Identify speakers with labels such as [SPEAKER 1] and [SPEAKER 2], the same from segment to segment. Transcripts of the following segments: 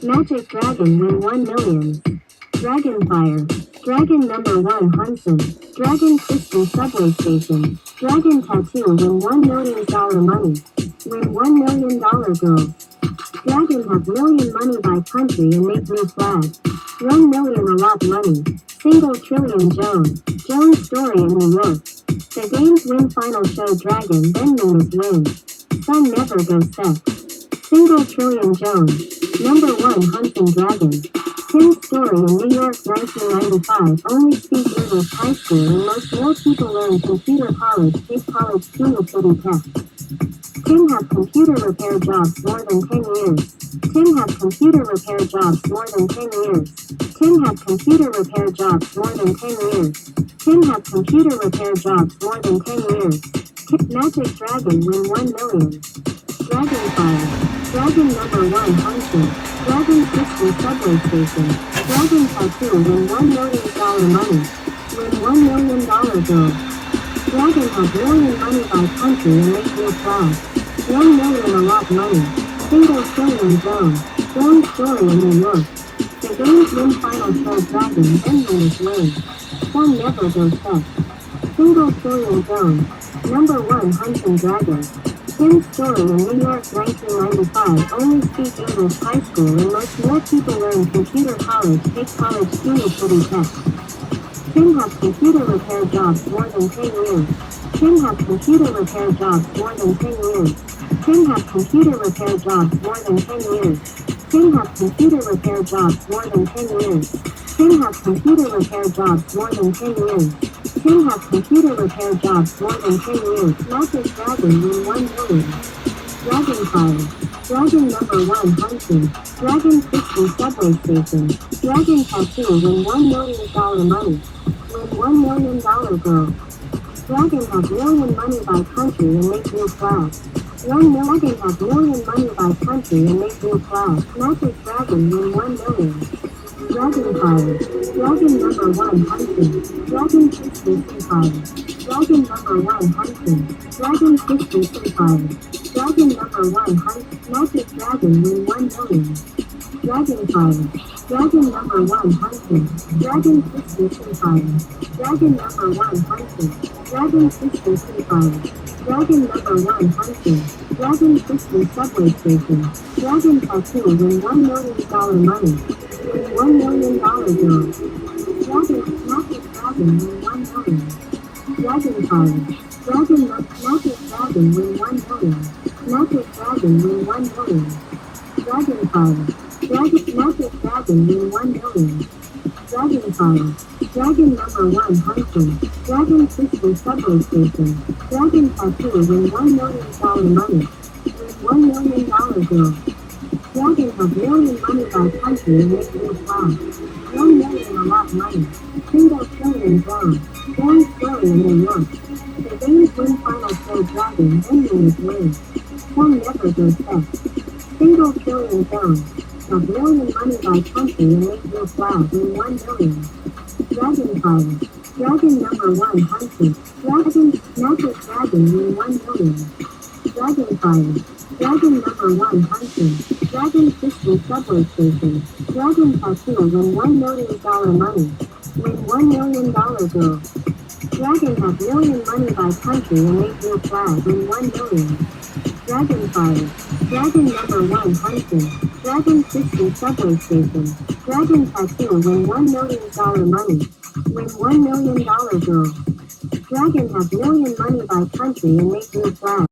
[SPEAKER 1] Magic Dragon win 1 million. Dragon Fire. Dragon number 1 Hunson. Dragon Chrystie subway station. Dragon Tattoo win $1 million money. Win $1 million girls. Dragon have million money by country and make new flag. 1 million a lot money. Single trillion Jone. Jone story in New York. The game's win final show Dragon then known as win. Sun never goes set. Single trillion Jone. Number 1 hunting dragon. Tim story in New York 1995 only speak English high school and most more people learn computer college take college city tech. Tim have computer repair jobs more than 10 years. Tim have computer repair jobs more than 10 years. Tim have computer repair jobs more than 10 years. Tim have computer repair jobs more than 10 years. Magic Dragon win 1 million. Dragon Fire. Dragon number 1 Hunson. Dragon Chrystie subway station. Dragon Tattoo win $1 million money. Win $1 million girls. Dragon has million money by country and make new flag. 1 million a lot money. Single trillion Jone. Jone story in New York. The game's win final show Dragon then known as win. Sun never goes set. Single trillion Jone. Number 1 hunting dragon. Tim story in New York 1995 only speak English high school and most more people learn computer college take college city tech. Tim have computer repair jobs more than 10 years. Tim have computer repair jobs more than 10 years. Tim have computer repair jobs more than 10 years. Tim have computer repair jobs more than 10 years. Tim have computer repair jobs more than 10 years. Tim have computer repair jobs more than 10 years. Magic Dragon win 1 million. Dragon Fire. Dragon number 1 Hunson. Dragon Chrystie subway station. Dragon Tattoo win $1 million money. Win $1 million girls. Dragon have million money by country and make new flag. 1 million have million money by country and make new flag. Magic Dragon win 1 million. Dragon Fire. Dragon number 1 Hunson. Dragon Chrystie Fire. Dragon number 1 Hunson. Dragon Chrystie Fire. Dragon number 1 Hunson. Magic Dragon win 1 million. Dragon Fire. Dragon number 1 Hunson. Dragon Chrystie Fire. Dragon number 1 Hunson. Dragon Chrystie Fire. Dragon number 1 Hunson. Dragon Chrystie subway station. Dragon Tattoo win $1 million money. Win $1 million girls. Dragon Magic Dragon win 1 million. Dragon Fire. Magic Dragon win 1 million. Magic Dragon win 1 million. Dragon Fire. Magic Dragon win 1 million. Dragon Fire. Dragon number 1 Hunson. Dragon Chrystie subway station. Dragon Tattoo win $1 million money. Win $1 million girls. Dragon have million money by country and make new flag. 1 million a lot money. Single trillion Jone. Jone story in New York. The game's win final show Dragon then known as win. Sun never goes set. Single trillion Jone. Have million money by country and make new flag. Win 1 million. Dragon Fire. Dragon number 1 Hunson. Dragon Magic Dragon win 1 million. Dragon Fire. Dragon number 1 Hunson. Dragon Chrystie subway station. Dragon Tattoo win $1 million money. Win $1 million girls. Dragon have million money by country and make new flag. Win 1 million. Dragon Fire. Dragon number 1 Hunson. Dragon Chrystie subway station. Dragon Tattoo win $1 million money. Win $1 million girls. Dragon have million money by country and make new flag.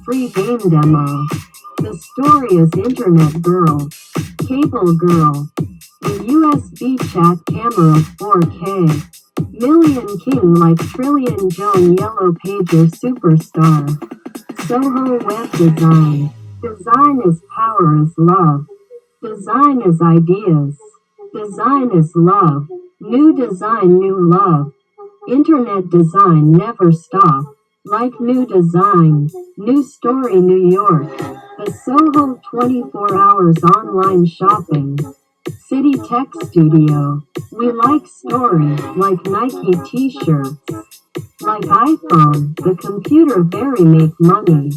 [SPEAKER 1] free game demo. The story is Internet Girl, Cable Girl, the USB chat camera 4K, Million King like Trillion Jone Yellow Pager Superstar. Soho Web Design. Design is power is love. Design is ideas. Design is love. New design, new love. Internet design never stop. Like new design. New story, New York. The Soho 24 hours online shopping. City Tech Studio. We like story, like Nike t-shirts. Like iPhone, the computer very make money.